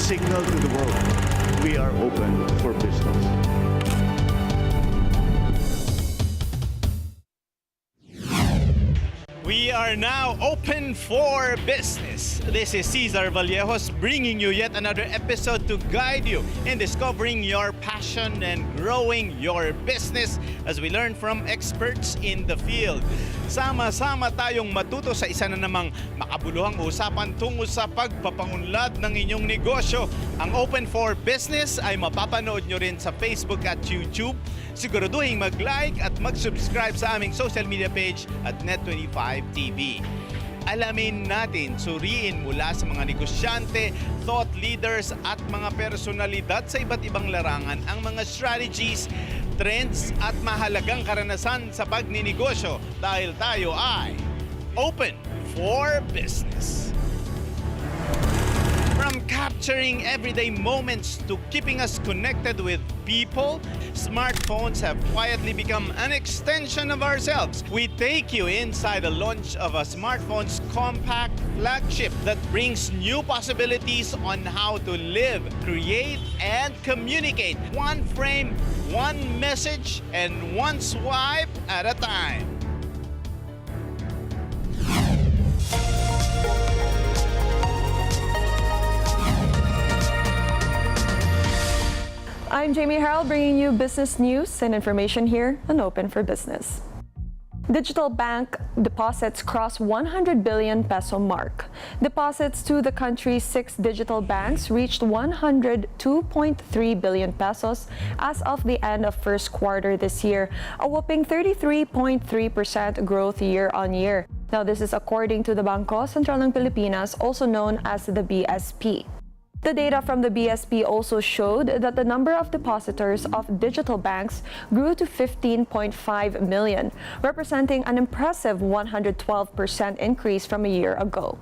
signal to the world we are open for business. We are now open for business. This is Cesar Vallejos bringing you yet another episode to guide you in discovering your passion and growing your business as we learn from experts in the field. Sama-sama tayong matuto sa isa na namang makabuluhang usapan tungo sa pagpapangunlad ng inyong negosyo. Ang Open for Business ay mapapanood nyo rin sa Facebook at YouTube. Siguraduhin mag-like at mag-subscribe sa aming social media page at Net25 TV. Alamin natin, suriin mula sa mga negosyante, thought leaders at mga personalidad sa iba't ibang larangan ang mga strategies, trends at mahalagang karanasan sa pagninegosyo dahil tayo ay open for business. From capturing everyday moments to keeping us connected with people, smartphones have quietly become an extension of ourselves. We take you inside the launch of a smartphone's compact flagship that brings new possibilities on how to live, create, and communicate. One frame, one message, and one swipe at a time. I'm Jamie Harold bringing you business news and information here on Open for Business. Digital bank deposits cross 100 billion peso mark. Deposits to the country's 6 digital banks reached 102.3 billion pesos as of the end of first quarter this year, a whopping 33.3% growth year on year. Now this is according to the Bangko Sentral ng Pilipinas, also known as the BSP. The data from the BSP also showed that the number of depositors of digital banks grew to 15.5 million, representing an impressive 112% increase from a year ago.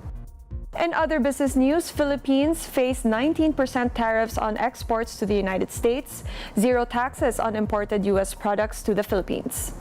In other business news, Philippines face 19% tariffs on exports to the United States, zero taxes on imported U.S. products to the Philippines.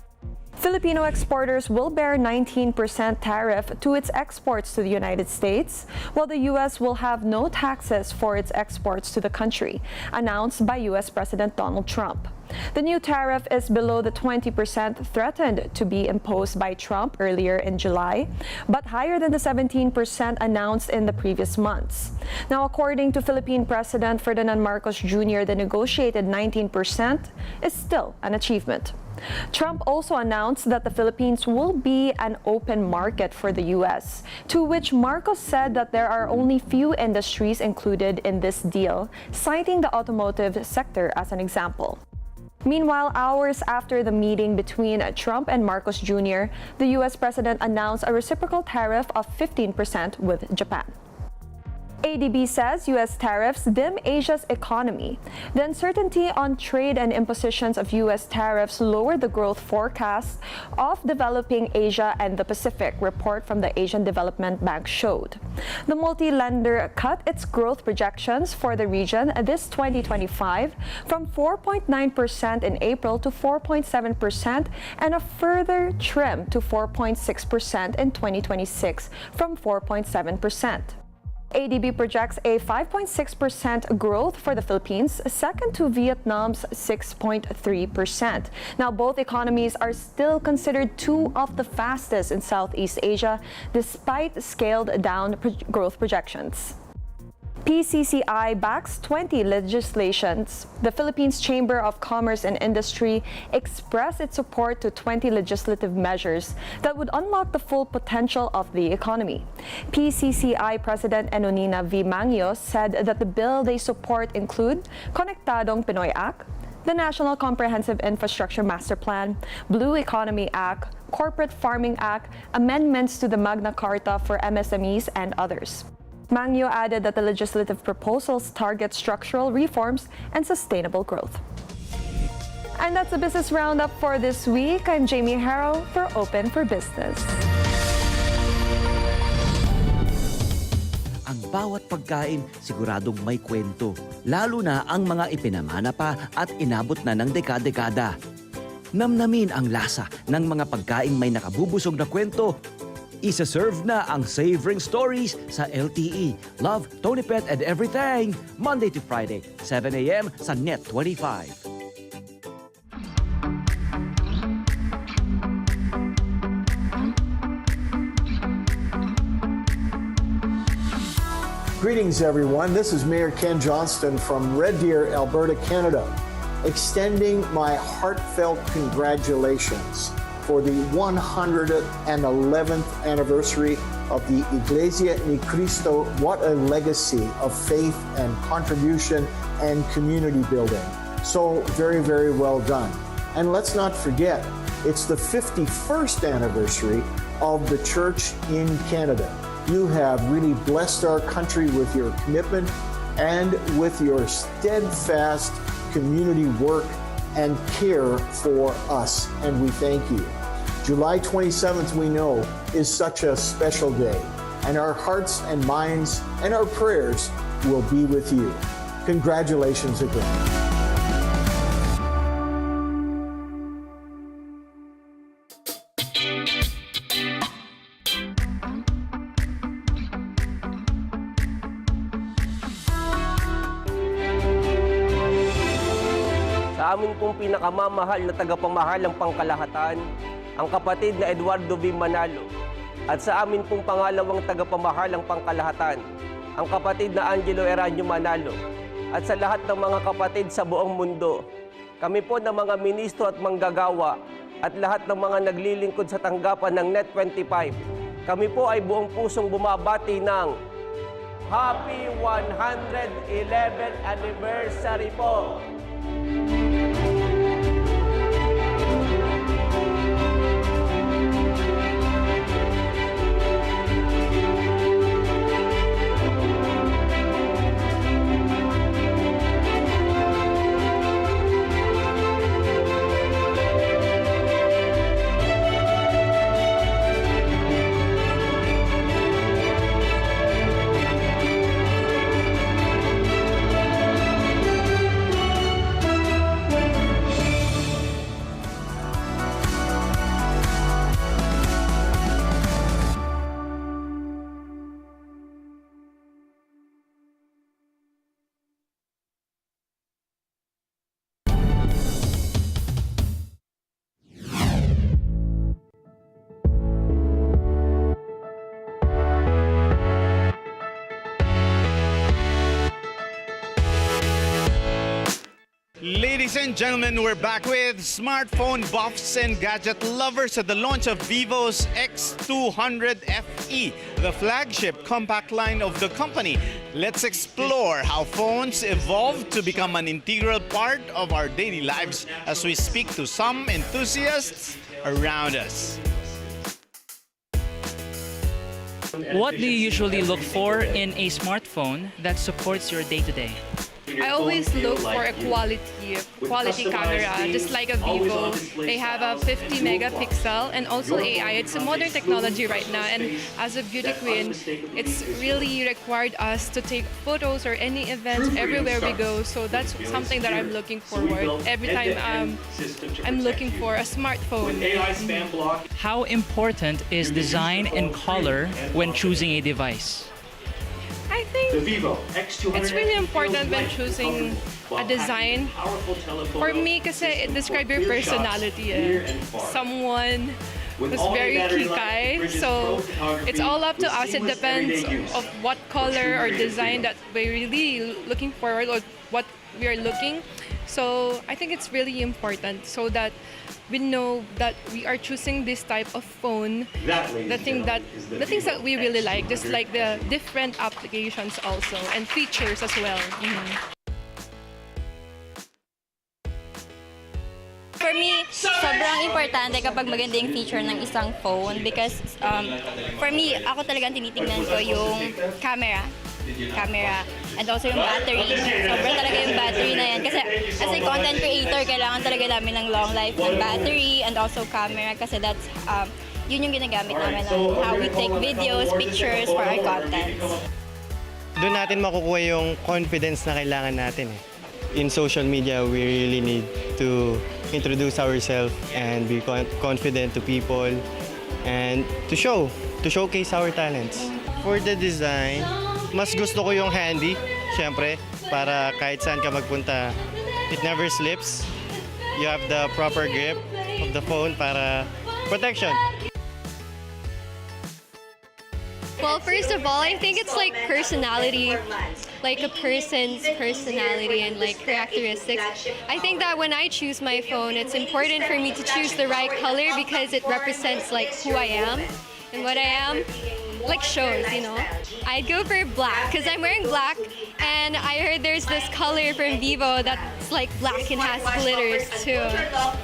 Filipino exporters will bear 19% tariff to its exports to the United States, while the U.S. will have no taxes for its exports to the country, announced by U.S. President Donald Trump. The new tariff is below the 20% threatened to be imposed by Trump earlier in July, but higher than the 17% announced in the previous months. Now, according to Philippine President Ferdinand Marcos Jr., the negotiated 19% is still an achievement. Trump also announced that the Philippines will be an open market for the U.S., to which Marcos said that there are only few industries included in this deal, citing the automotive sector as an example. Meanwhile, hours after the meeting between Trump and Marcos Jr., the U.S. President announced a reciprocal tariff of 15% with Japan. ADB says U.S. tariffs dim Asia's economy. The uncertainty on trade and impositions of U.S. tariffs lowered the growth forecast of developing Asia and the Pacific, report from the Asian Development Bank showed. The multi-lender cut its growth projections for the region this 2025 from 4.9% in April to 4.7% and a further trim to 4.6% in 2026 from 4.7%. ADB projects a 5.6% growth for the Philippines, second to Vietnam's 6.3%. Now, both economies are still considered two of the fastest in Southeast Asia, despite scaled-down growth projections. PCCI backs 20 legislations. The Philippines Chamber of Commerce and Industry expressed its support to 20 legislative measures that would unlock the full potential of the economy. PCCI President Enonina V. Mangio said that the bill they support include Konektadong Pinoy Act, the National Comprehensive Infrastructure Master Plan, Blue Economy Act, Corporate Farming Act, amendments to the Magna Carta for MSMEs, and others. Mangio added that the legislative proposals target structural reforms and sustainable growth. And that's the business roundup for this week. I'm Jamie Harrow for Open for Business. Ang bawat pagkain siguradong may kwento, lalo na ang mga ipinamana pa at inabot na ng dekada-dekada. Namnamin ang lasa ng mga pagkaing may nakabubusog na kwento. Isa-serve na ang Savoring Stories sa LTE. Love, Tony Pet and everything. Monday to Friday, 7 a.m. sa Net 25. Greetings, everyone. This is Mayor Ken Johnston from Red Deer, Alberta, Canada, extending my heartfelt congratulations for the 111th anniversary of the Iglesia Ni Cristo. What a legacy of faith and contribution and community building. So very, very well done. And let's not forget, it's the 51st anniversary of the church in Canada. You have really blessed our country with your commitment and with your steadfast community work and care for us, and we thank you. July 27th, we know, is such a special day, and our hearts and minds and our prayers will be with you. Congratulations again. Sa amin pong pinakamamahal na tagapamahalang pangkalahatan, ang kapatid na Eduardo V. Manalo. At sa amin pong pangalawang tagapamahalang pangkalahatan, ang kapatid na Angelo Eranio Manalo. At sa lahat ng mga kapatid sa buong mundo, kami po ng mga ministro at manggagawa at lahat ng mga naglilingkod sa tanggapan ng Net 25, kami po ay buong pusong bumabati ng Happy 111th Anniversary po! Ladies and gentlemen, we're back with smartphone buffs and gadget lovers at the launch of Vivo's X200 FE, the flagship compact line of the company. Let's explore how phones evolved to become an integral part of our daily lives as we speak to some enthusiasts around us. What do you usually look for in a smartphone that supports your day-to-day? I always look for a quality camera, just like a Vivo. They have a 50 megapixel and also AI. It's a modern technology right now, and as a beauty queen, it's really required us to take photos or any events everywhere we go. So that's something that I'm looking forward every time I'm looking for a smartphone. How important is design and color when choosing a device? I think it's really important when choosing a design. For me, kasi it describes your personality. Someone who's very kikay. So it's all up to us. It depends of what color or design that we're really looking forward or what we are looking. So I think it's really important so that we know that we are choosing this type of phone, the things that we really like, just like the different applications also and features as well. For me, sobrang importante kapag maganda yung feature ng isang phone because for me, ako talagang tinitingnan ko yung camera and also yung battery. Sobrang talaga yung battery na yan. Kasi as a content creator, kailangan talaga namin ng long life ng battery and also camera kasi that's yun yung ginagamit namin ng how we take videos, pictures for our contents. Doon natin makukuha yung confidence na kailangan natin. In social media, we really need to introduce ourselves and be confident to people and to show to showcase our talents. For the design, mas gusto ko yung handy, syempre, para kahit saan ka magpunta, it never slips. You have the proper grip of the phone para protection. Well, first of all, I think it's like personality, like a person's personality and like characteristics. I think that when I choose my phone, it's important for me to choose the right color because it represents like who I am and what I am. Like shows, you know. I'd go for black because I'm wearing black, and I heard there's this color from Vivo that's like black and has glitters too.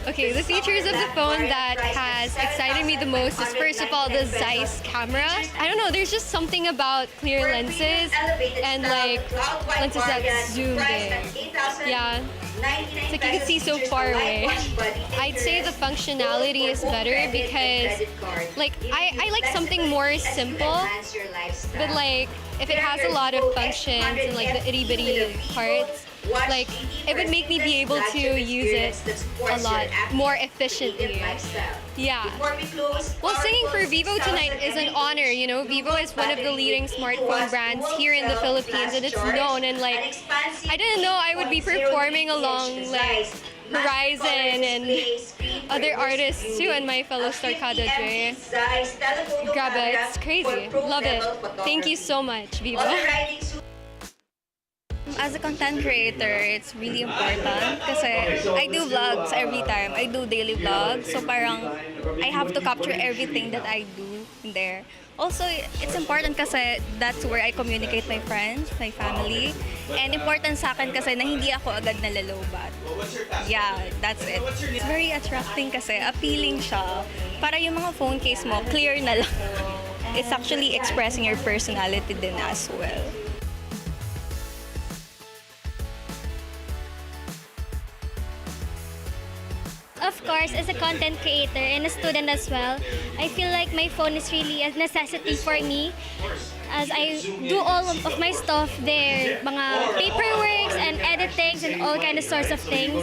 Okay, the features of the phone that has excited me the most is first of all the Zeiss camera. I don't know, there's just something about clear lenses and like lenses that zoom in. Yeah. It's like you can see so far away. I'd say the functionality is better because like I like something more simple, but like if it has a lot of functions and like the itty bitty parts, like it would make me be able to use it a lot more efficiently. Yeah. Well, singing for Vivo tonight is an honor, you know. Vivo is one of the leading smartphone brands here in the Philippines, and it's known, and like I didn't know I would be performing along like Horizon and other artists too, and my fellow star Kada J. Grabe, it's crazy. Love it. Thank you so much, Vivo. As a content creator, it's really important kasi I do vlogs every time. I do daily vlogs. So parang I have to capture everything that I do in there. Also, it's important kasi that's where I communicate my friends, my family. And important sa akin kasi na hindi ako agad nalalobat. Yeah, that's it. It's very attracting kasi, appealing siya. Para yung mga phone case mo, clear na lang. It's actually expressing your personality din as well. Of course, as a content creator and a student as well, I feel like my phone is really a necessity for me as I do all of my stuff there, mga paperworks and editings and all kind of sorts of things.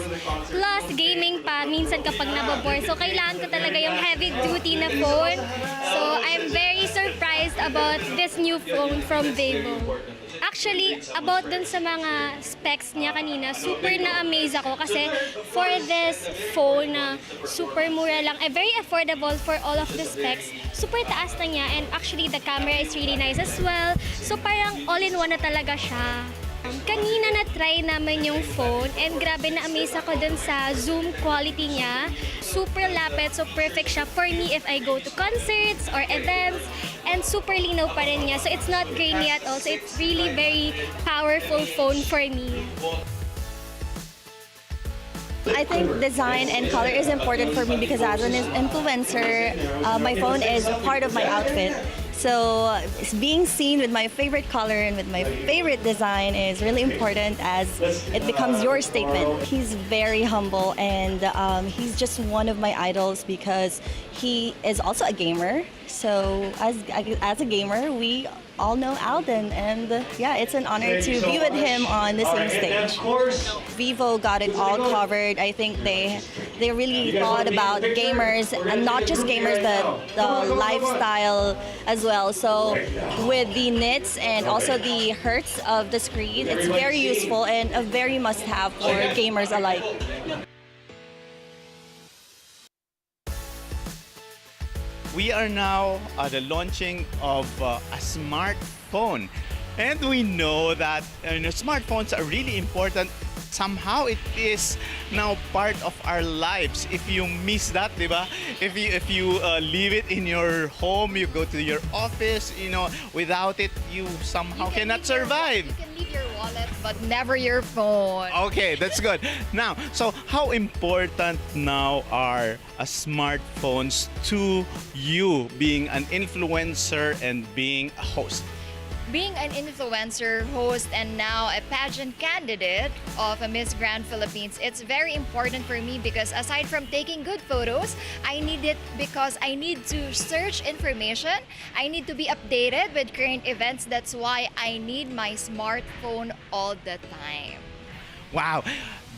Plus, gaming pa, minsan kapag nababore. So, kailangan ko talaga yung heavy-duty na phone. So, I'm very surprised about this new phone from Vivo. Actually, about dun sa mga specs niya kanina, super na-amaze ako kasi for this phone na super mura lang, very affordable for all of the specs, super taas na niya, and actually the camera is really nice as well. So parang all-in-one na talaga siya. Kanina na-try naman yung phone and grabe na-amaze ako dun sa zoom quality niya. Super lapit, so perfect siya for me if I go to concerts or events. And super linaw pa rin niya. So it's not grainy at all. So it's really very powerful phone for me. I think design and color is important for me because as an influencer, my phone is part of my outfit. So being seen with my favorite color and with my favorite design is really important as it becomes your statement. He's very humble and he's just one of my idols because he is also a gamer. So as a gamer, we all know Alden, and yeah, it's an honor to be with him on the same stage. Vivo got it all covered. I think they really thought about gamers, and not just gamers, but the lifestyle as well. So with the nits and also the hertz of the screen, it's very useful and a very must-have for gamers alike. We are now at the launching of a smartphone. And we know that smartphones are really important. Somehow it is now part of our lives. If you miss that, diba? If you leave it in your home, you go to your office, without it, you somehow cannot survive. You can leave your wallet, but never your phone. Okay, that's good. Now, so how important now are smartphones to you being an influencer and being a host? Being an influencer, host, and now a pageant candidate of a Miss Grand Philippines, it's very important for me because aside from taking good photos, I need it because I need to search information. I need to be updated with current events. That's why I need my smartphone all the time. Wow,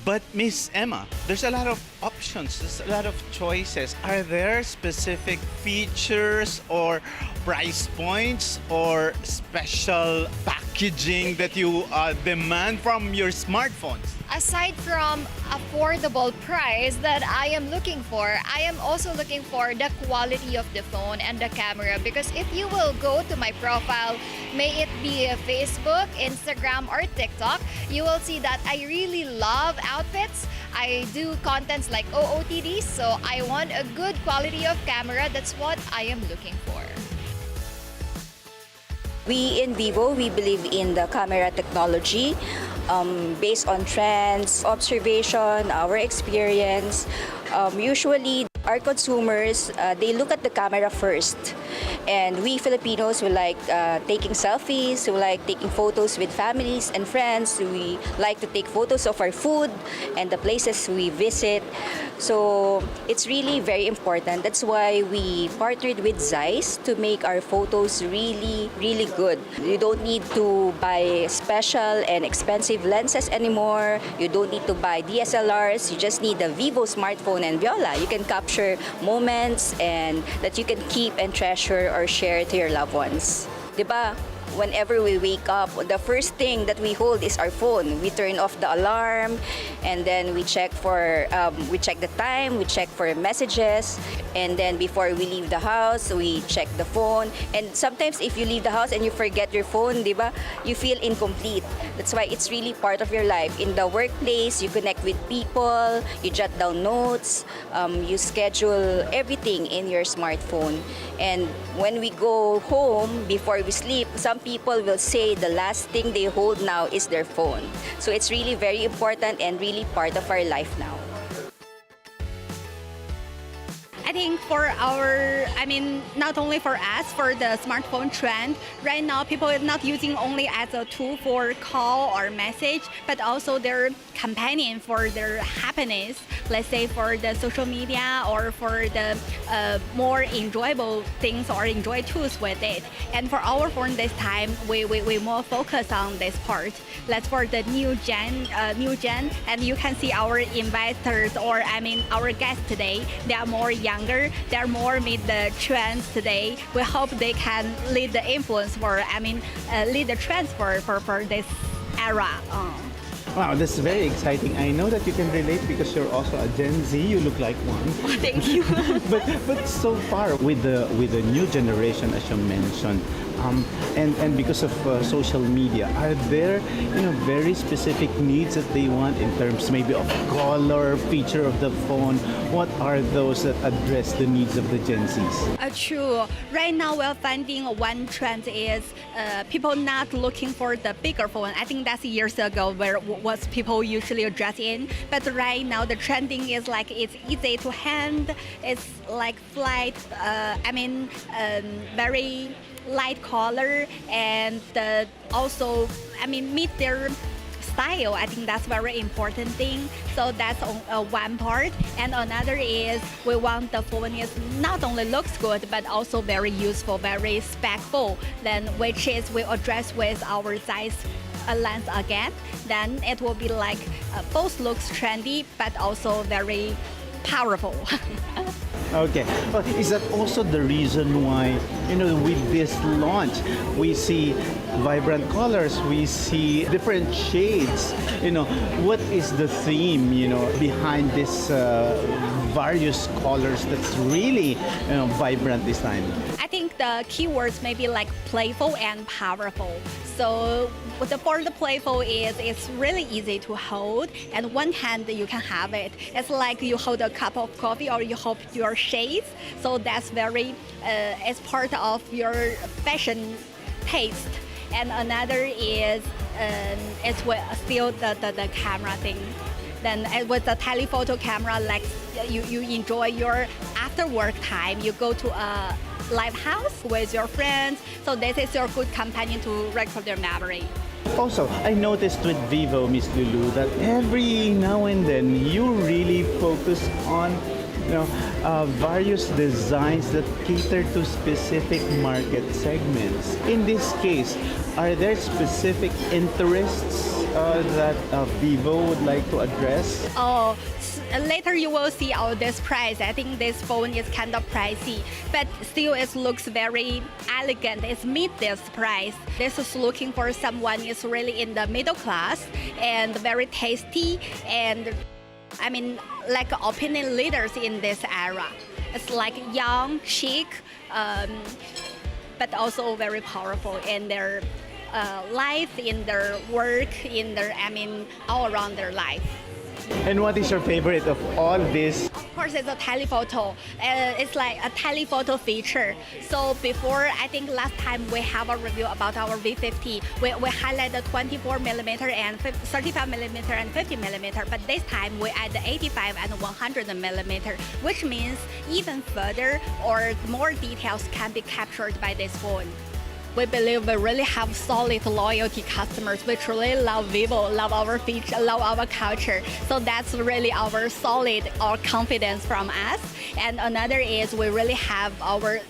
But Miss Emma, there's a lot of options, there's a lot of choices. Are there specific features or price points or special packaging that you demand from your smartphones? Aside from affordable price that I am looking for, I am also looking for the quality of the phone and the camera, because if you will go to my profile, may it be a Facebook, Instagram, or TikTok, you will see that I really love outfits. I do contents like OOTDs, so I want a good quality of camera. That's what I am looking for. We in Vivo, we believe in the camera technology based on trends, observation, our experience. Usually, our consumers, they look at the camera first. And we Filipinos, we like taking selfies, we like taking photos with families and friends. We like to take photos of our food and the places we visit. So it's really very important. That's why we partnered with Zeiss to make our photos really, really good. You don't need to buy special and expensive lenses anymore. You don't need to buy DSLRs. You just need a Vivo smartphone and Viola. You can capture moments and that you can keep and treasure or share to your loved ones. Diba? Whenever we wake up, the first thing that we hold is our phone. We turn off the alarm, and then we check the time, we check for messages, and then before we leave the house, we check the phone. And sometimes if you leave the house and you forget your phone, diba, you feel incomplete. That's why it's really part of your life. In the workplace, you connect with people, you jot down notes, you schedule everything in your smartphone. And when we go home, before we sleep, some people will say the last thing they hold now is their phone. So it's really very important and really part of our life now. I think not only for us, for the smartphone trend, right now people are not using only as a tool for call or message, but also their companion for their happiness, let's say for the social media or for the more enjoyable things or enjoy tools with it. And for our phone this time, we more focus on this part. That's for the new gen, and you can see our investors or our guests today, they are more younger, they're more meet the trends today. We hope they can lead the influence lead the trends for this era. Wow, that's very exciting. I know that you can relate because you're also a Gen Z. You look like one. Thank you. but so far with the new generation, as you mentioned, and because of social media, are there very specific needs that they want in terms maybe of color, feature of the phone? What are those that address the needs of the Gen Zs? True. Right now we're finding one trend is people not looking for the bigger phone. I think that's years ago where was people usually dress in. But right now the trending is like it's easy to hand. It's like flight. Very light color and also meet their style. I think that's very important thing. So that's one part. And another is we want the phone is not only looks good but also very useful, very specful. Then which is we address with our Zeiss lens again. Then it will be like both looks trendy but also very powerful. Okay. Well, is that also the reason why, with this launch, we see vibrant colors, we see different shades? What is the theme, behind this various colors that's really, vibrant this time? I think the keywords may be like playful and powerful. So for the playful is it's really easy to hold, and one hand you can have it. It's like you hold a cup of coffee or you hold your shades. So that's very it's part of your fashion taste. And another is it's still the camera thing. Then with the telephoto camera, like you enjoy your after work time, you go to a live house with your friends. So this is your good companion to record their memory. Also, I noticed with Vivo, Miss Liu Lu, that every now and then you really focus on various designs that cater to specific market segments. In this case, are there specific interests that Vivo would like to address? Oh, later you will see all this price. I think this phone is kind of pricey, but still it looks very elegant. It's mid this price. This is looking for someone is really in the middle class and very tasty and I mean like opinion leaders in this era. It's like young, chic, but also very powerful in their life, in their work, in their all around their life. And what is your favorite of all this? Of course, it's a telephoto. It's like a telephoto feature. So before, I think last time we have a review about our V50, we highlight the 24 millimeter and 35 millimeter and 50 millimeter. But this time we add the 85 and 100 millimeter, which means even further or more details can be captured by this phone. We believe we really have solid loyalty customers. We truly love Vivo, love our feature, love our culture. So that's really our solid or confidence from us. And another is we really have our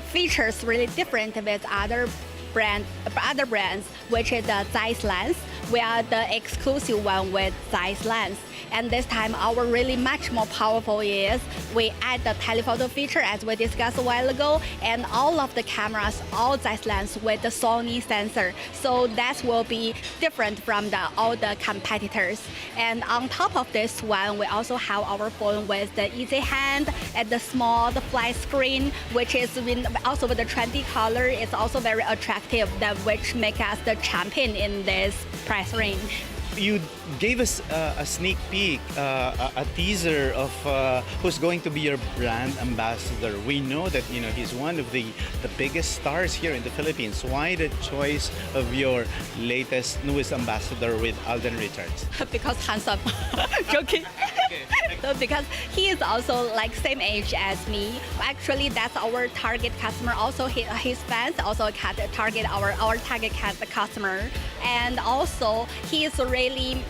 features really different with other brands, which is the Zeiss lens. We are the exclusive one with Zeiss lens. And this time, our really much more powerful is we add the telephoto feature as we discussed a while ago, and all of the cameras, all Zeiss lens with the Sony sensor. So that will be different from all the competitors. And on top of this one, we also have our phone with the easy hand and the small, the flat screen, which is also with the trendy color. It's also very attractive, which make us the champion in this price range. You gave us a sneak peek, a teaser of who's going to be your brand ambassador. We know that he's one of the biggest stars here in the Philippines. Why the choice of your newest ambassador with Alden Richards? Because handsome. Joking. So because he is also like same age as me. Actually, that's our target customer. Also, his fans also target our target customer. And also, he is really,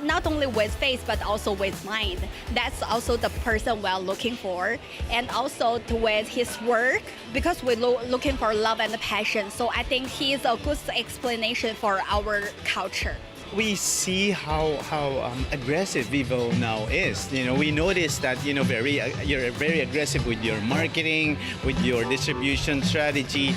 not only with face but also with mind. That's also the person we're looking for. And also with his work, because we're looking for love and passion. So I think he is a good explanation for our culture. We see how aggressive Vivo now is. We noticed that you're very aggressive with your marketing, with your distribution strategy.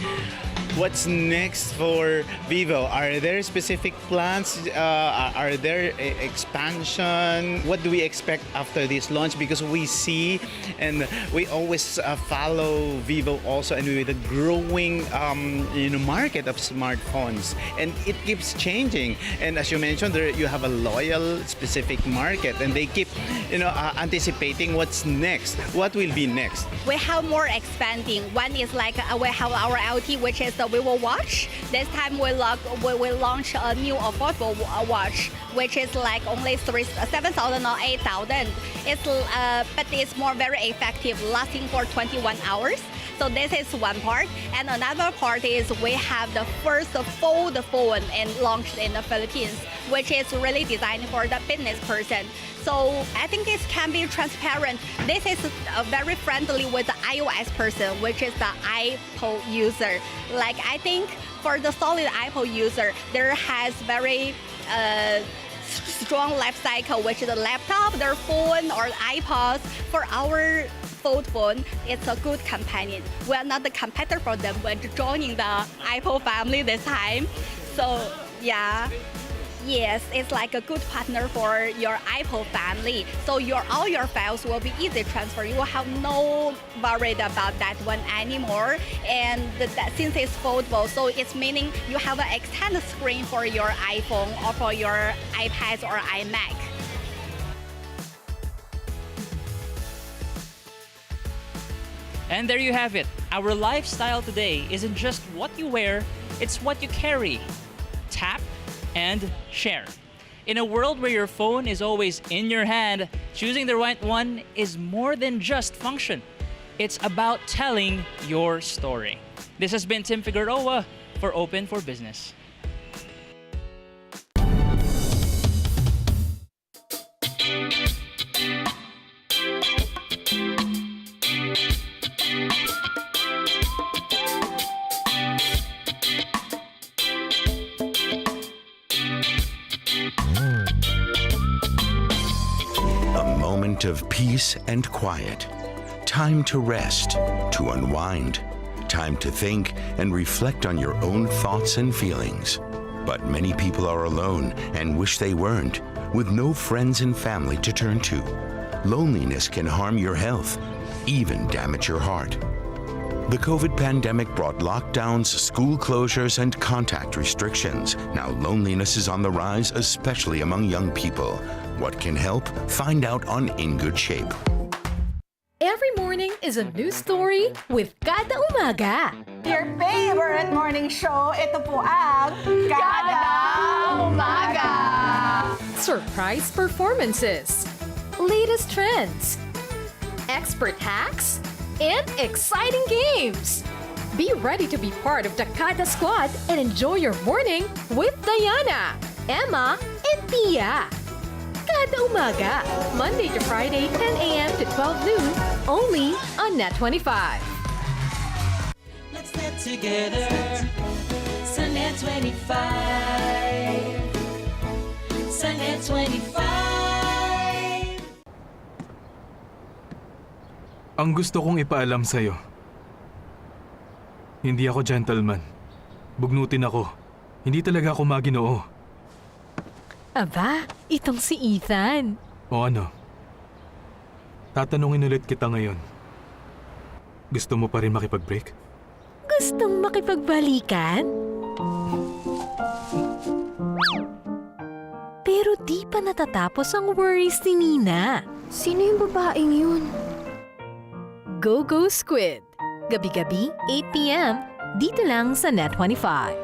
What's next for Vivo? Are there specific plans? Are there expansion? What do we expect after this launch? Because we see and we always follow Vivo also, and with the growing market of smartphones, and it keeps changing. And as you mentioned, you have a loyal specific market, and they keep anticipating what's next. What will be next? We have more expanding. One is like we have our LT, which is the Vivo watch. This time we launch a new affordable watch, which is like only 7,000 or 8,000. But it's more very effective, lasting for 21 hours. So this is one part. And another part is we have the first fold phone and launched in the Philippines, which is really designed for the business person. So I think it can be transparent. This is very friendly with the iOS person, which is the Apple user. Like I think for the solid Apple user, there has very strong life cycle, which is a laptop, their phone, or iPods. For our fold phone, it's a good companion. We are not the competitor for them, but joining the Apple family this time. So yeah. Yes, it's like a good partner for your Apple family. So all your files will be easy transfer. You will have no worried about that one anymore. And since it's foldable, so it's meaning you have an extended screen for your iPhone or for your iPad or iMac. And there you have it. Our lifestyle today isn't just what you wear, it's what you carry. Tap and share. In a world where your phone is always in your hand, choosing the right one is more than just function. It's about telling your story. This has been Tim Figueroa for Open for Business. moment of peace and quiet. Time to rest, to unwind. Time to think and reflect on your own thoughts and feelings. But many people are alone and wish they weren't, with no friends and family to turn to. Loneliness can harm your health, even damage your heart. The COVID pandemic brought lockdowns, school closures, and contact restrictions. Now loneliness is on the rise, especially among young people. What can help? Find out on In Good Shape. Every morning is a new story with Kada Umaga. Your favorite morning show, ito po ang Kada Umaga. Surprise performances, latest trends, expert hacks, and exciting games. Be ready to be part of the Kada squad and enjoy your morning with Diana, Emma, and Pia. Kada Umaga, Monday to Friday, 10 a.m. to 12 noon, only on Net 25. Let's get together, sa Net 25. Sa Net 25. Ang gusto kong ipaalam sa'yo, hindi ako gentleman. Bugnutin ako. Hindi talaga ako maginoo. Aba, itong si Ethan. O ano? Tatanungin ulit kita ngayon. Gusto mo pa rin makipag-break? Gustong makipagbalikan? Pero di pa natatapos ang worries ni Nina. Sino yung babaeng yun? Go Go Squid. Gabi-gabi, 8 p.m. Dito lang sa Net 25.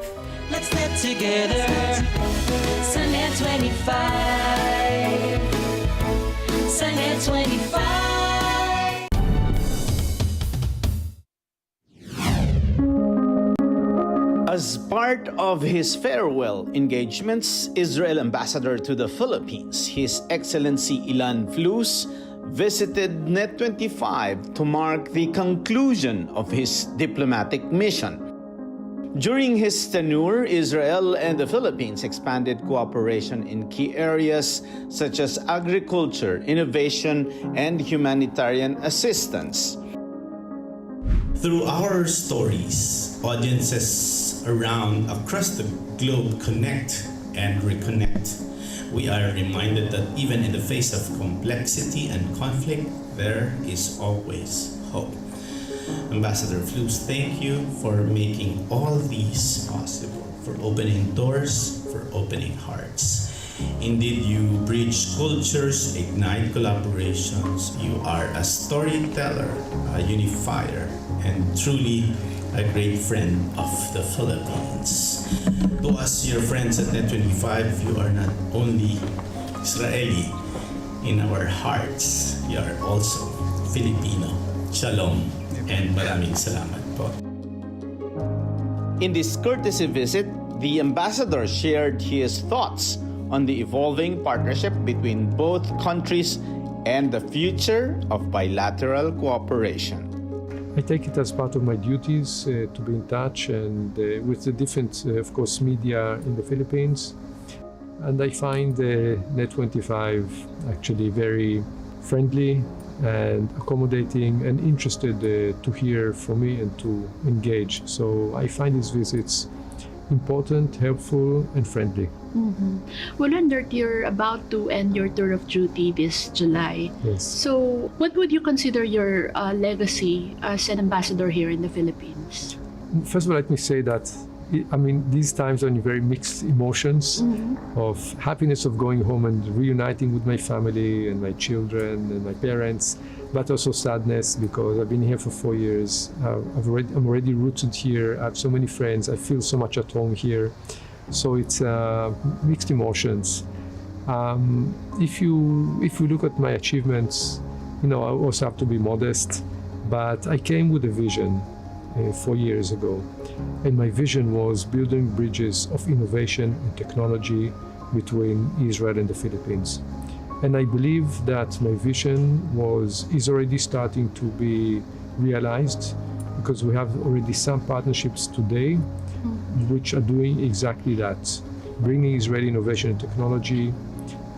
Let's get together, sa Net 25. Sa Net 25. As part of his farewell engagements, Israel Ambassador to the Philippines, His Excellency Ilan Flus, visited Net 25 to mark the conclusion of his diplomatic mission. During his tenure, Israel and the Philippines expanded cooperation in key areas such as agriculture, innovation, and humanitarian assistance. Through our stories, audiences across the globe connect and reconnect. We are reminded that even in the face of complexity and conflict, there is always hope. Ambassador Flus, thank you for making all these possible, for opening doors, for opening hearts. Indeed, you bridge cultures, ignite collaborations. You are a storyteller, a unifier, and truly a great friend of the Philippines. To us, your friends at Net25, you are not only Israeli in our hearts, you are also Filipino. Shalom and maraming salamat po. In this courtesy visit, the ambassador shared his thoughts on the evolving partnership between both countries and the future of bilateral cooperation. I take it as part of my duties to be in touch and with the different, of course, media in the Philippines. And I find Net25 actually very friendly and accommodating and interested to hear from me and to engage. So I find these visits important, helpful, and friendly. Mm-hmm. Well, Leonard, you're about to end your tour of duty this July. Yes. So, what would you consider your legacy as an ambassador here in the Philippines? First of all, let me say that these times are very mixed emotions of happiness of going home and reuniting with my family and my children and my parents, but also sadness because I've been here for 4 years. I'm already rooted here. I have so many friends. I feel so much at home here. So it's mixed emotions. If you look at my achievements, I also have to be modest, but I came with a vision 4 years ago. And my vision was building bridges of innovation and technology between Israel and the Philippines. And I believe that my vision is already starting to be realized because we have already some partnerships today which are doing exactly that, bringing Israeli innovation and technology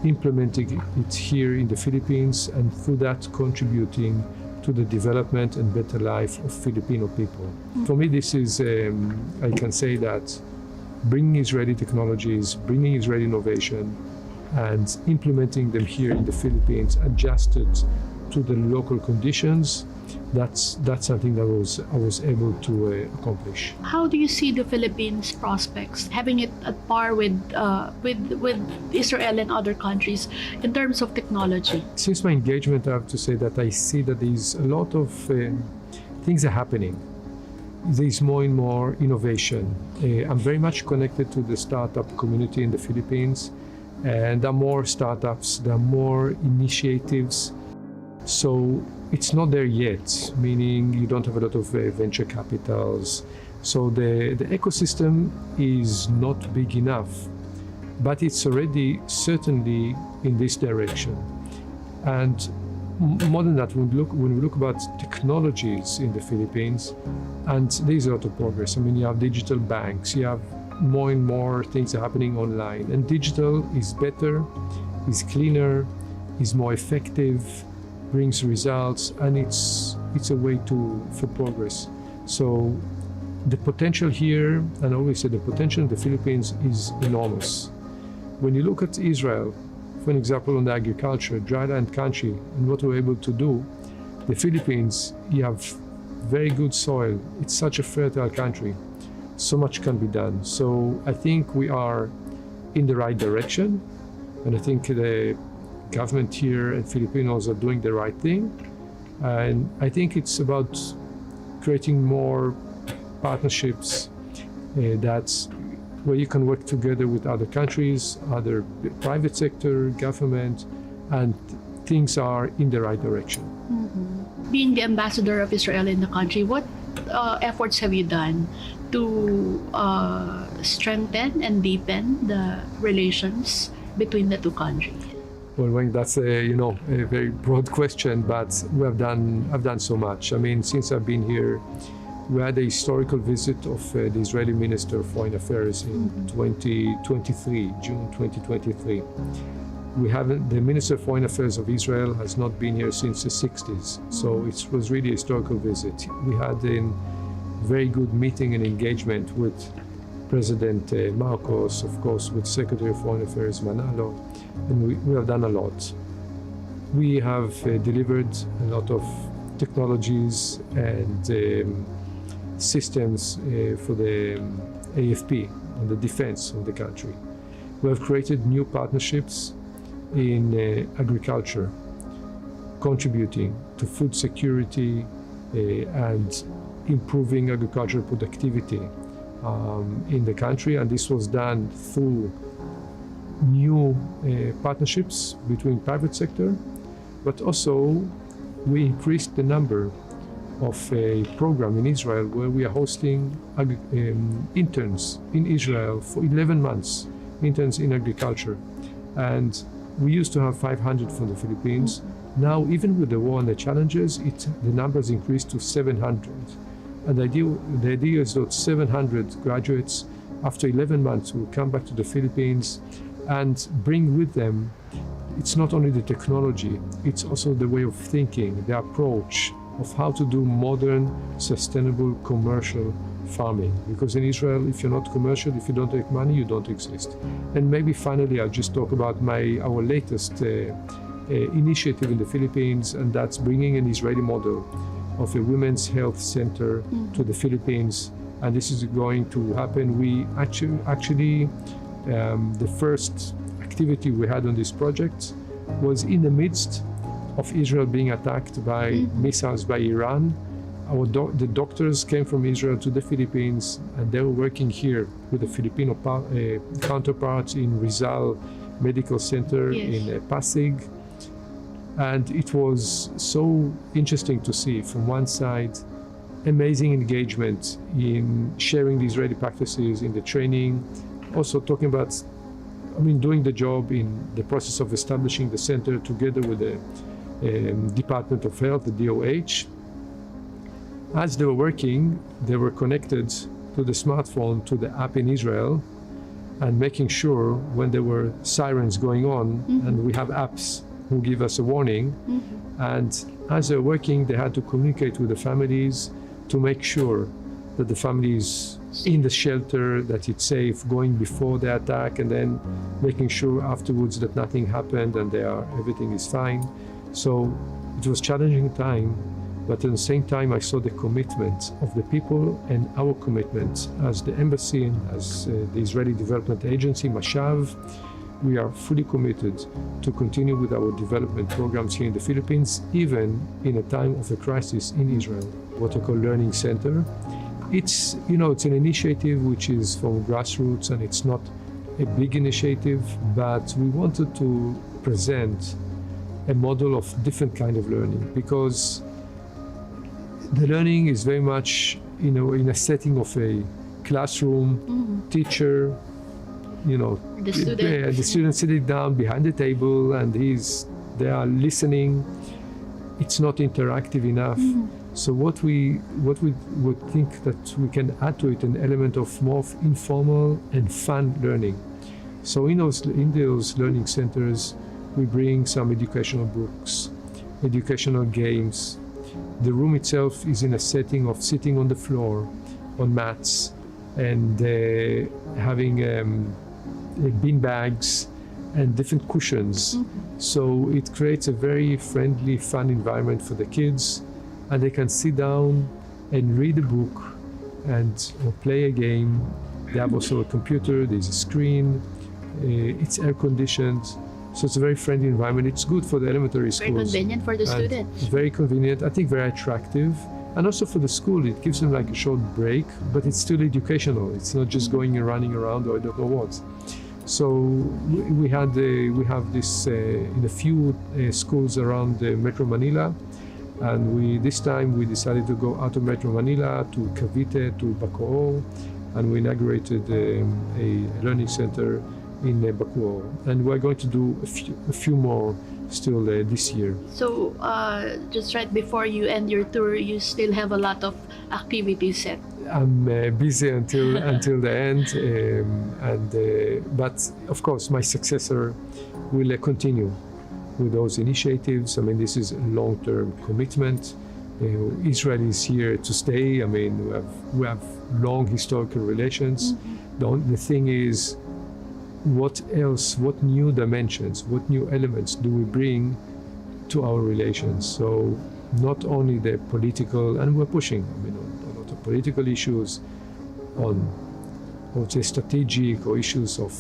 implementing it here in the Philippines, and through that contributing to the development and better life of Filipino people. For me, this is, I can say that bringing Israeli technologies, bringing Israeli innovation, and implementing them here in the Philippines, adjusted to the local conditions, that's something that I was able to accomplish. How do you see the Philippines' prospects, having it at par with Israel and other countries in terms of technology? Since my engagement, I have to say that I see that there's a lot of things are happening. There's more and more innovation. I'm very much connected to the startup community in the Philippines, and there are more startups, there are more initiatives. So it's not there yet, meaning you don't have a lot of venture capitals. So the ecosystem is not big enough, but it's already certainly in this direction. And more than that, when we look about technologies in the Philippines, and there's a lot of progress. I mean, you have digital banks, you have more and more things are happening online, and digital is better, is cleaner, is more effective, brings results, and it's a way for progress. So the potential here, and I always say the potential in the Philippines is enormous. When you look at Israel, for example, on the agriculture, dryland country, and what we're able to do, the Philippines, you have very good soil. It's such a fertile country. So much can be done. So I think we are in the right direction, and I think the government here and Filipinos are doing the right thing. And I think it's about creating more partnerships where you can work together with other countries, other private sector, government, and things are in the right direction. Mm-hmm. Being the ambassador of Israel in the country, what efforts have you done to strengthen and deepen the relations between the two countries? Well, Wayne, that's a very broad question, but I've done so much. I mean, since I've been here, we had a historical visit of the Israeli Minister of Foreign Affairs in 2023, June 2023. The Minister of Foreign Affairs of Israel has not been here since the 60s, so it was really a historical visit. We had a very good meeting and engagement with President Marcos, of course, with Secretary of Foreign Affairs Manalo, and we have done a lot. We have delivered a lot of technologies and systems for the AFP and the defense of the country. We have created new partnerships in agriculture, contributing to food security and improving agricultural productivity in the country, and this was done through new partnerships between private sector, but also we increased the number of a program in Israel where we are hosting interns in Israel for 11 months, interns in agriculture. And we used to have 500 from the Philippines. Now, even with the war and the challenges, the numbers increased to 700. And the idea is that 700 graduates, after 11 months, will come back to the Philippines and bring with them, it's not only the technology, it's also the way of thinking, the approach of how to do modern, sustainable, commercial farming. Because in Israel, if you're not commercial, if you don't make money, you don't exist. And maybe finally, I'll just talk about our latest initiative in the Philippines, and that's bringing an Israeli model of a women's health center to the Philippines. And this is going to happen. We actually the first activity we had on this project was in the midst of Israel being attacked by missiles by Iran. The doctors came from Israel to the Philippines, and they were working here with the Filipino counterparts in Rizal Medical Center in Pasig. And it was so interesting to see from one side amazing engagement in sharing the Israeli practices in the training, also talking about, doing the job in the process of establishing the center together with the Department of Health, the DOH. As they were working, they were connected to the smartphone, to the app in Israel, and making sure when there were sirens going on, and we have apps who give us a warning, and as they're working, they had to communicate with the families to make sure that the family is in the shelter, that it's safe, going before the attack, and then making sure afterwards that nothing happened and everything is fine. So it was challenging time, but at the same time I saw the commitment of the people and our commitment as the embassy and as the Israeli Development Agency, Mashav. We are fully committed to continue with our development programs here in the Philippines, even in a time of a crisis in Israel. What I call Learning Center. It's an initiative which is from grassroots, and it's not a big initiative, but we wanted to present a model of different kind of learning, because the learning is very much, in a setting of a classroom, teacher, The student. the student sitting down behind the table, and they are listening. It's not interactive enough. So what we would think that we can add to it an element of more of informal and fun learning. So in those learning centers, we bring some educational books, educational games. The room itself is in a setting of sitting on the floor, on mats, and having bean bags and different cushions. So it creates a very friendly, fun environment for the kids, and they can sit down and read a book or play a game. They have also a computer, there's a screen, it's air conditioned. So it's a very friendly environment. It's good for the elementary schools. Very convenient for the student. Very convenient, I think very attractive. And also for the school, it gives them like a short break, but it's still educational. It's not just going and running around or I don't know what. So we have this in a few schools around Metro Manila, and this time we decided to go out of Metro Manila to Cavite, to Bacoor, and we inaugurated a learning center in Bacoor, and we're going to do a few more still this year. So just right before you end your tour, you still have a lot of activities set. I'm busy until the end, but of course my successor will continue with those initiatives. I mean, this is a long-term commitment. Israel is here to stay. I mean, we have long historical relations. The thing is, what else? What new dimensions? What new elements do we bring to our relations? So not only the political, and we're pushing, a lot of political issues on, I would say, strategic or issues of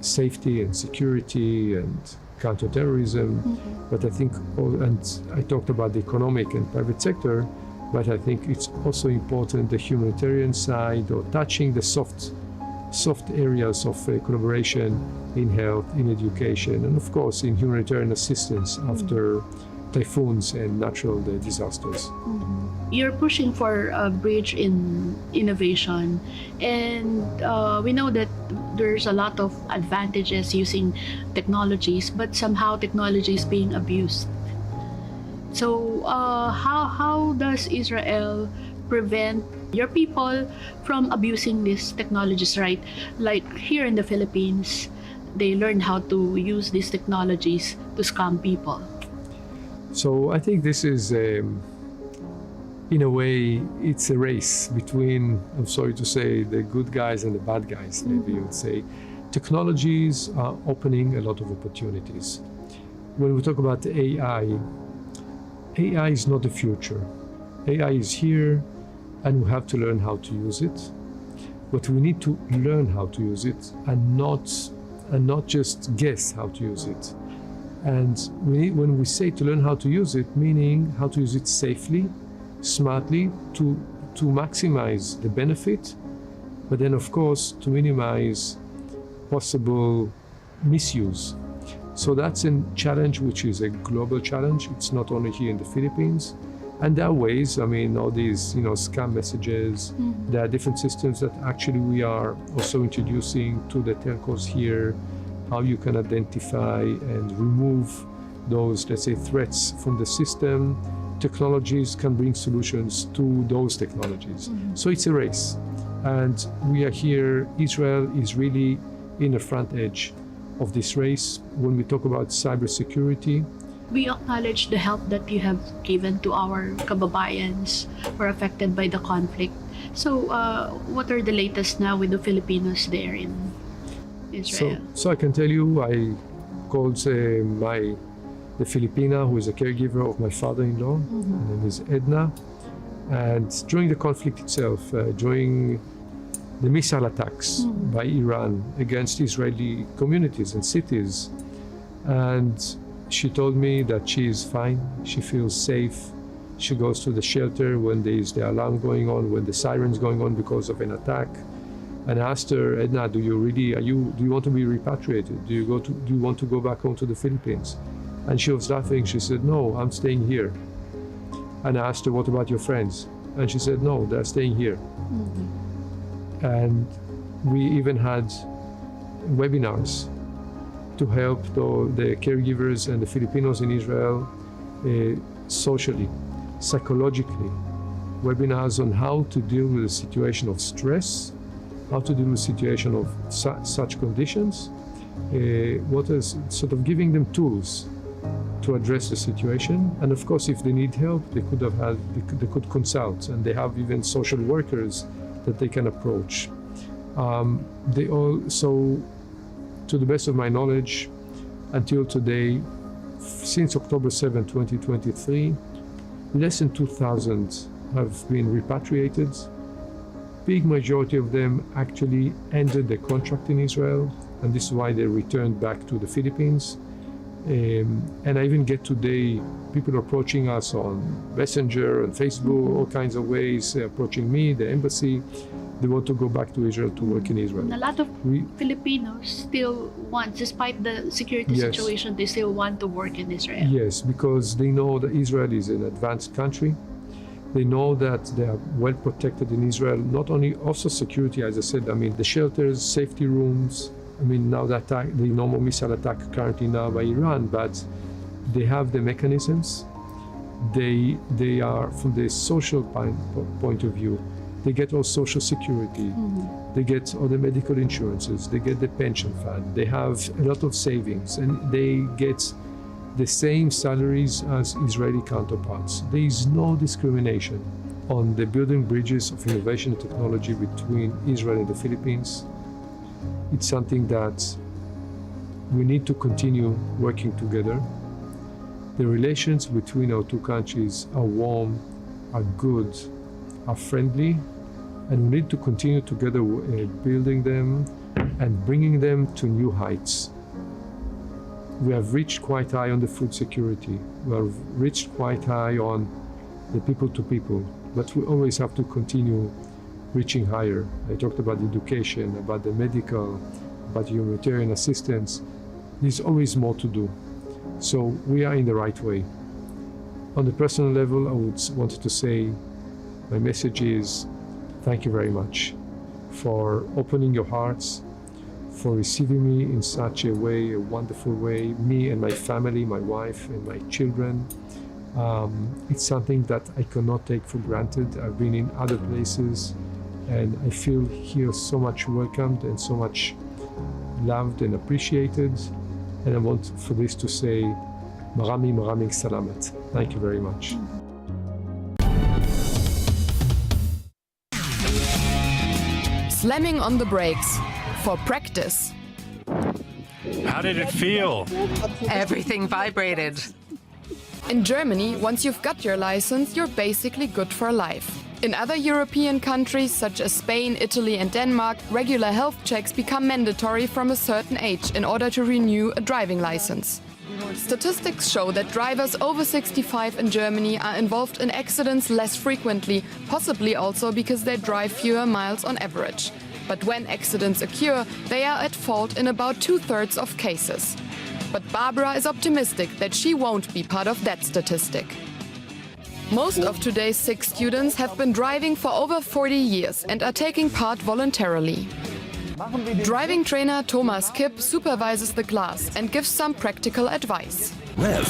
safety and security and counterterrorism. But I think, and I talked about the economic and private sector, but I think it's also important the humanitarian side, or touching the soft areas of collaboration in health, in education, and of course in humanitarian assistance after typhoons and natural disasters. You're pushing for a bridge in innovation, and we know that there's a lot of advantages using technologies, but somehow technology is being abused. So how does Israel prevent your people from abusing these technologies, right? Like here in the Philippines, they learn how to use these technologies to scam people. So I think this is, in a way, it's a race between, I'm sorry to say, the good guys and the bad guys, maybe you would say. Technologies are opening a lot of opportunities. When we talk about AI is not the future. AI is here, and we have to learn how to use it. But we need to learn how to use it, and not just guess how to use it. And when we say to learn how to use it, meaning how to use it safely, smartly, to maximize the benefit, but then of course to minimize possible misuse. So that's a challenge which is a global challenge. It's not only here in the Philippines. And there are ways, I mean, all these, scam messages, there are different systems that actually we are also introducing to the telcos here, how you can identify and remove those, let's say, threats from the system, technologies can bring solutions to those technologies. So it's a race. And we are here, Israel is really in the front edge of this race. When we talk about cybersecurity, We acknowledge the help that you have given to our kababayans who are affected by the conflict. So, what are the latest now with the Filipinos there in Israel? So I can tell you, I called the Filipina, who is a caregiver of my father-in-law. Her name is Edna. And during the conflict itself, during the missile attacks by Iran against Israeli communities and cities, and she told me that she is fine, she feels safe. She goes to the shelter when there is the alarm going on, when the siren's going on because of an attack. And I asked her, Edna, do you want to be repatriated? Do you want to go back home to the Philippines? And she was laughing. She said, no, I'm staying here. And I asked her, what about your friends? And she said, no, they're staying here. And we even had webinars to help the caregivers and the Filipinos in Israel socially, psychologically. Webinars on how to deal with a situation of stress, how to deal with a situation of such conditions, what is sort of giving them tools to address the situation. And of course, if they need help, they could consult, and they have even social workers that they can approach. They also, to the best of my knowledge, until today, since October 7, 2023, less than 2,000 have been repatriated. Big majority of them actually ended their contract in Israel, and this is why they returned back to the Philippines. And I even get today people approaching us on Messenger and Facebook, all kinds of ways, approaching me, the embassy. They want to go back to Israel to work in Israel. A lot of Filipinos still want, despite the security situation, they still want to work in Israel. Yes, because they know that Israel is an advanced country. They know that they are well protected in Israel, not only also security, as I said, I mean, the shelters, safety rooms. I mean, now the normal missile attack currently now by Iran, but they have the mechanisms. They are, from the social point of view, they get all social security, they get all the medical insurances, they get the pension fund, they have a lot of savings, and they get the same salaries as Israeli counterparts. There is no discrimination on the building bridges of innovation and technology between Israel and the Philippines. It's something that we need to continue working together. The relations between our two countries are warm, are good, are friendly, and we need to continue together building them and bringing them to new heights. We have reached quite high on the food security. We have reached quite high on the people to people, but we always have to continue reaching higher. I talked about education, about the medical, about humanitarian assistance. There's always more to do. So we are in the right way. On the personal level, I would want to say, my message is, thank you very much for opening your hearts, for receiving me in such a way, a wonderful way, me and my family, my wife and my children. It's something that I cannot take for granted. I've been in other places, and I feel here so much welcomed and so much loved and appreciated. And I want for this to say, Maraming salamat. Thank you very much. Slamming on the brakes for practice. How did it feel? Everything vibrated. In Germany, once you've got your license, you're basically good for life. In other European countries, such as Spain, Italy and Denmark, regular health checks become mandatory from a certain age in order to renew a driving license. Statistics show that drivers over 65 in Germany are involved in accidents less frequently, possibly also because they drive fewer miles on average. But when accidents occur, they are at fault in about 2/3 of cases. But Barbara is optimistic that she won't be part of that statistic. Most of today's SIG students have been driving for over 40 years and are taking part voluntarily. Driving trainer Thomas Kipp supervises the class and gives some practical advice. Rev.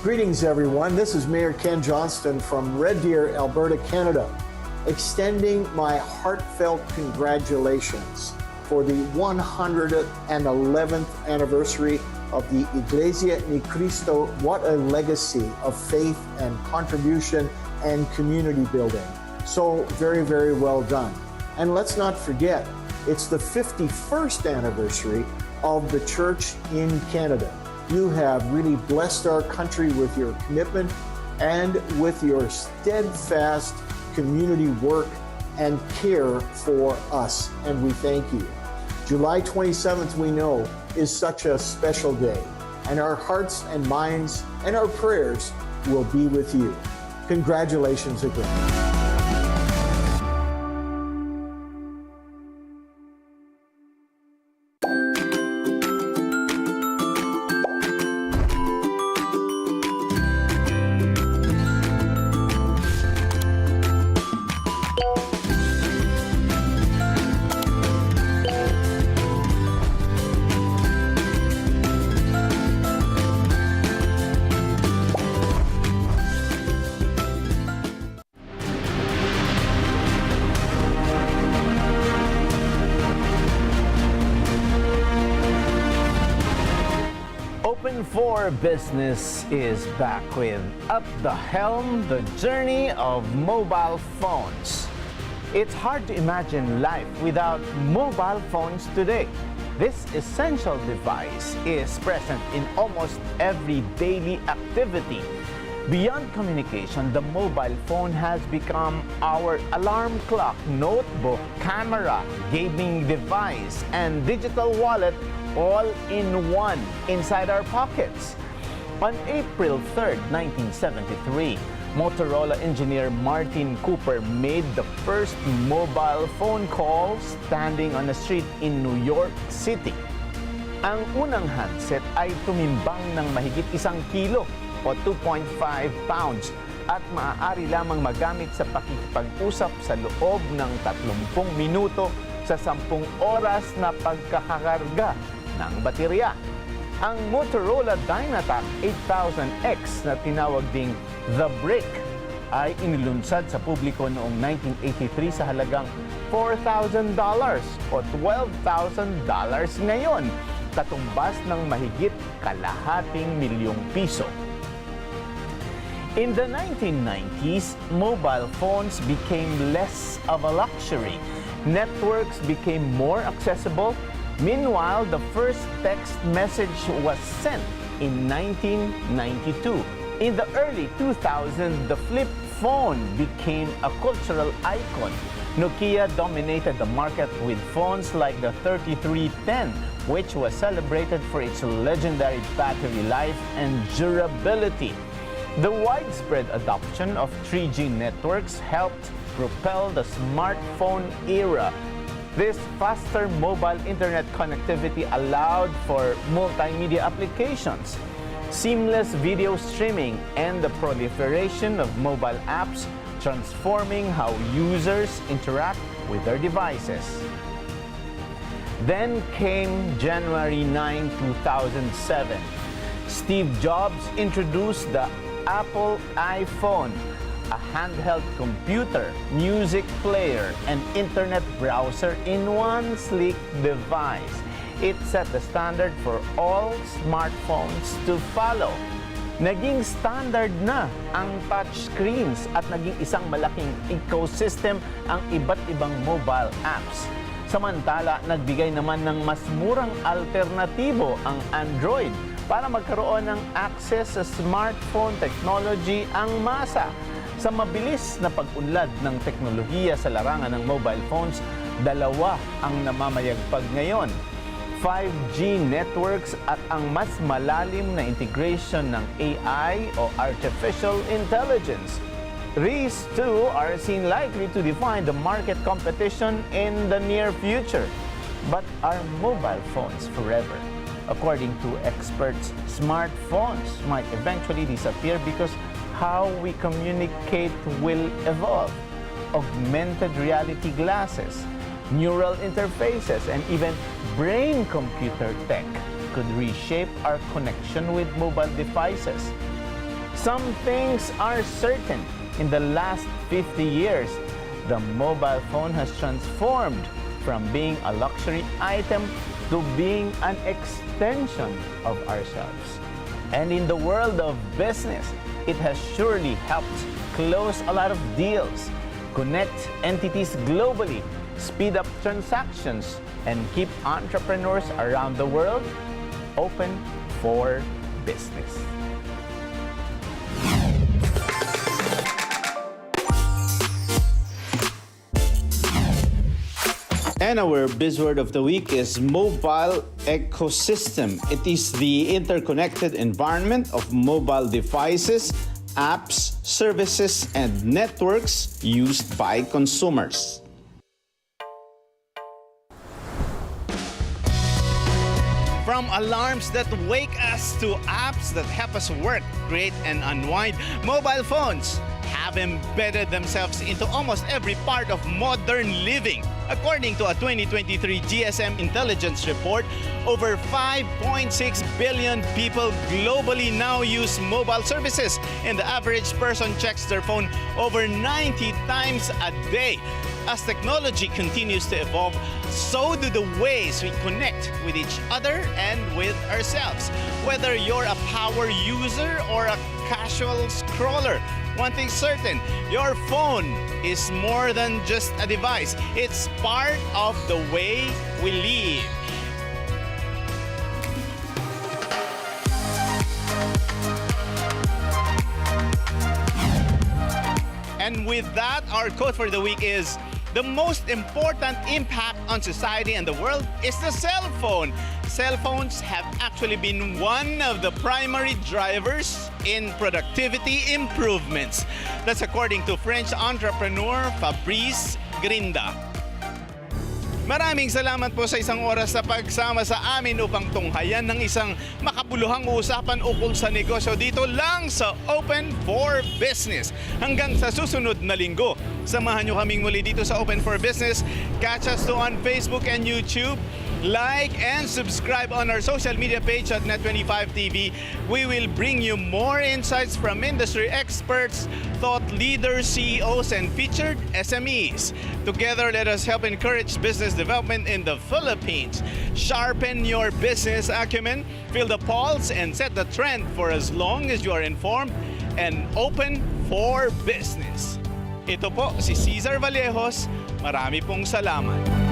Greetings, everyone. This is Mayor Ken Johnston from Red Deer, Alberta, Canada, extending my heartfelt congratulations for the 111th anniversary of the Iglesia Ni Cristo. What a legacy of faith and contribution and community building. So very, very well done. And let's not forget, it's the 51st anniversary of the church in Canada. You have really blessed our country with your commitment and with your steadfast community work and care for us, and we thank you. July 27th, we know, is such a special day, and our hearts and minds and our prayers will be with you. Congratulations again. Open for Business is back with At the Helm, the journey of mobile phones. It's hard to imagine life without mobile phones today. This essential device is present in almost every daily activity. Beyond communication, the mobile phone has become our alarm clock, notebook, camera, gaming device, and digital wallet all in one inside our pockets. On April 3rd, 1973, Motorola engineer Martin Cooper made the first mobile phone call standing on a street in New York City. Ang unang handset ay tumimbang ng mahigit 1 kilo o 2.5 pounds at maaari lamang magamit sa pakikipag-usap sa loob ng 30 minuto sa 10 oras na pagkakakarga ng baterya. Ang Motorola Dynatac 8000X na tinawag ding The Brick ay inilunsad sa publiko noong 1983 sa halagang $4,000 o $12,000 ngayon, katumbas ng mahigit ₱250,000. In the 1990s, mobile phones became less of a luxury. Networks became more accessible. Meanwhile, the first text message was sent in 1992. In the early 2000s, the flip phone became a cultural icon. Nokia dominated the market with phones like the 3310, which was celebrated for its legendary battery life and durability. The widespread adoption of 3G networks helped propel the smartphone era. This faster mobile internet connectivity allowed for multimedia applications, seamless video streaming, and the proliferation of mobile apps, transforming how users interact with their devices. Then came January 9, 2007. Steve Jobs introduced the Apple iPhone, a handheld computer, music player, and internet browser in one sleek device. It set the standard for all smartphones to follow. Naging standard na ang touchscreens at naging isang malaking ecosystem ang iba't ibang mobile apps. Samantala, nagbigay naman ng mas murang alternatibo ang Android para magkaroon ng access sa smartphone technology ang masa. Sa mabilis na pag-unlad ng teknolohiya sa larangan ng mobile phones, dalawa ang namamayagpag ngayon: 5G networks at ang mas malalim na integration ng AI o Artificial Intelligence. These two are seen likely to define the market competition in the near future. But are mobile phones forever? According to experts, smartphones might eventually disappear because how we communicate will evolve. Augmented reality glasses, neural interfaces, and even brain-computer tech could reshape our connection with mobile devices. Some things are certain. In the last 50 years, the mobile phone has transformed from being a luxury item to being an extension of ourselves. And in the world of business, it has surely helped close a lot of deals, connect entities globally, speed up transactions, and keep entrepreneurs around the world open for business. And our buzzword of the week is mobile ecosystem. It is the interconnected environment of mobile devices, apps, services, and networks used by consumers. From alarms that wake us to apps that help us work, create, and unwind, mobile phones have embedded themselves into almost every part of modern living. According to a 2023 GSM intelligence report, over 5.6 billion people globally now use mobile services, and the average person checks their phone over 90 times a day. As technology continues to evolve, so do the ways we connect with each other and with ourselves. Whether you're a power user or a casual scroller, one thing's certain, your phone is more than just a device. It's part of the way we live. And with that, our quote for the week is, the most important impact on society and the world is the cell phone. Cell phones have actually been one of the primary drivers in productivity improvements. That's according to French entrepreneur Fabrice Grinda. Maraming salamat po sa isang oras sa pagsama sa amin upang tunghayan ng isang makabuluhang usapan ukol sa negosyo dito lang sa Open for Business. Hanggang sa susunod na linggo, samahan nyo kaming muli dito sa Open for Business. Catch us on Facebook and YouTube. Like and subscribe on our social media page at Net25 TV. We will bring you more insights from industry experts, thought leaders, CEOs, and featured SMEs. Together, let us help encourage business development in the Philippines. Sharpen your business acumen, feel the pulse, and set the trend for as long as you are informed and open for business. Ito po si Cesar Vallejos. Marami pong salamat.